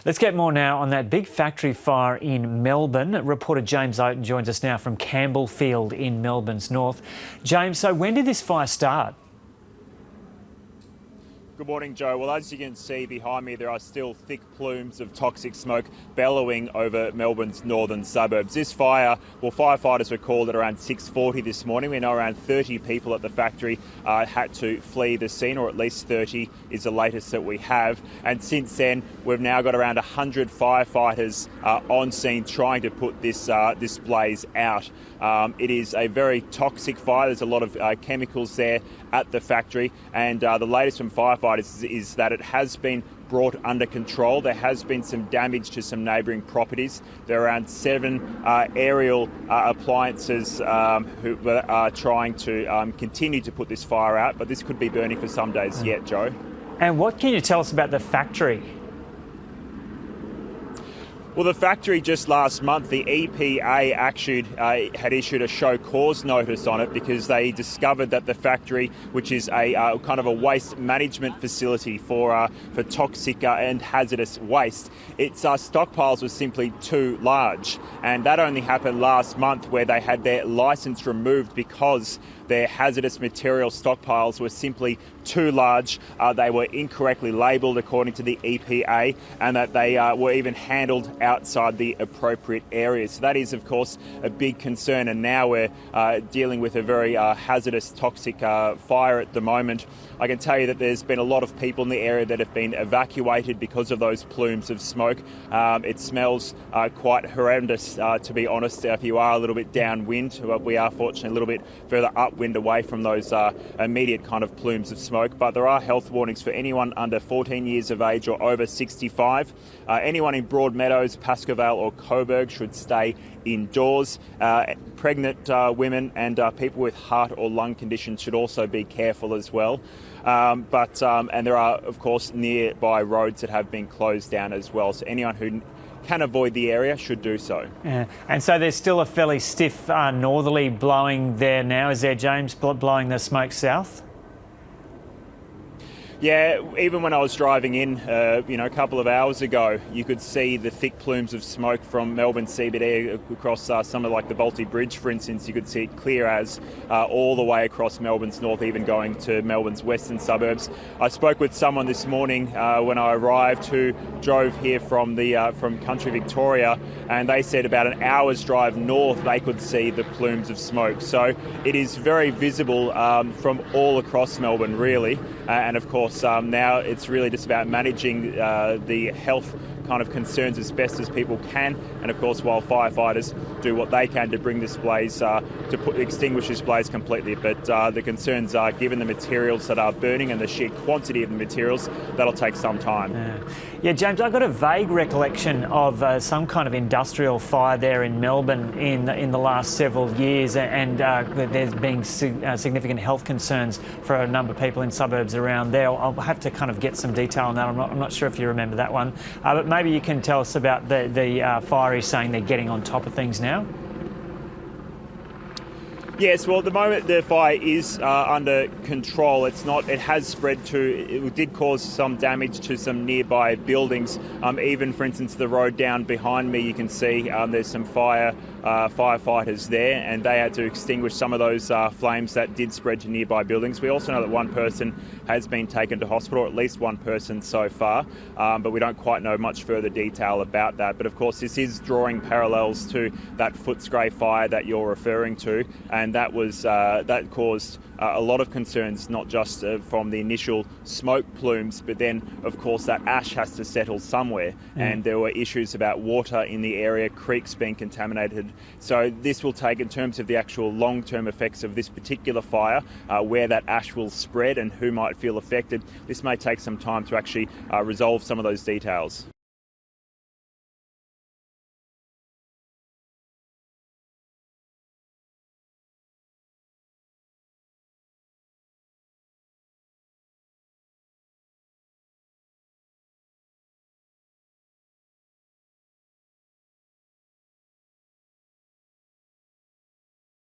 Let's get more now on that big factory fire in Melbourne. Reporter James Oaten joins us now from Campbellfield in Melbourne's north. James, so when did this fire start? Good morning, Joe. Well, as you can see behind me, there are still thick plumes of toxic smoke bellowing over Melbourne's northern suburbs. This fire, well, firefighters were called at around 6:40 this morning. We know around 30 people at the factory had to flee the scene, or at least 30 is the latest that we have. And since then, we've now got around 100 firefighters on scene trying to put this blaze out. It is a very toxic fire. There's a lot of chemicals there at the factory, and the latest from firefighters is that it has been brought under control. There has been some damage to some neighbouring properties. There are around 7 aerial appliances who are trying to continue to put this fire out, but this could be burning for some days yet, Joe. And what can you tell us about the factory? Well, the factory just last month, the EPA had issued a show cause notice on it because they discovered that the factory, which is a kind of a waste management facility for toxic and hazardous waste, its stockpiles were simply too large. And that only happened last month, where they had their licence removed because their hazardous material stockpiles were simply too large. They were incorrectly labelled according to the EPA, and that they were even handled outside the appropriate areas. So that is, of course, a big concern, and now we're dealing with a very hazardous, toxic fire at the moment. I can tell you that there's been a lot of people in the area that have been evacuated because of those plumes of smoke. It smells quite horrendous, to be honest, if you are a little bit downwind. We are fortunately a little bit further upwind away from those immediate kind of plumes of smoke, but there are health warnings for anyone under 14 years of age or over 65. Anyone in Broadmeadows, Pascoe or Coburg should stay indoors. Pregnant women and people with heart or lung conditions should also be careful as well. And there are, of course, nearby roads that have been closed down as well. So anyone who can avoid the area should do so. Yeah. And so there's still a fairly stiff northerly blowing there now, is there, James, blowing the smoke south? Yeah, even when I was driving in, a couple of hours ago, you could see the thick plumes of smoke from Melbourne CBD across some of like the Balti Bridge, for instance. You could see it clear as all the way across Melbourne's north, even going to Melbourne's western suburbs. I spoke with someone this morning when I arrived who drove here from country Victoria, and they said about an hour's drive north they could see the plumes of smoke. So it is very visible from all across Melbourne, really, and of course now it's really just about managing the health kind of concerns as best as people can, and of course while firefighters do what they can to bring this blaze extinguish this blaze completely. But the concerns are, given the materials that are burning and the sheer quantity of the materials, that'll take some time. Yeah, James, I've got a vague recollection of some kind of industrial fire there in Melbourne in the last several years, and there's been significant health concerns for a number of people in suburbs around there. I'll have to kind of get some detail on that. I'm not sure if you remember that one, but maybe you can tell us about the fire is saying they're getting on top of things now. Yes, well, at the moment the fire is under control. It has spread it did cause some damage to some nearby buildings. Even, for instance, the road down behind me, you can see there's some firefighters there, and they had to extinguish some of those flames that did spread to nearby buildings. We also know that one person has been taken to hospital, or at least one person so far, but we don't quite know much further detail about that. But of course, this is drawing parallels to that Footscray fire that you're referring to, and that caused a lot of concerns, not just from the initial smoke plumes, but then of course that ash has to settle somewhere, and there were issues about water in the area, creeks being contaminated. So this will take, in terms of the actual long-term effects of this particular fire, where that ash will spread and who might feel affected, this may take some time to actually resolve some of those details.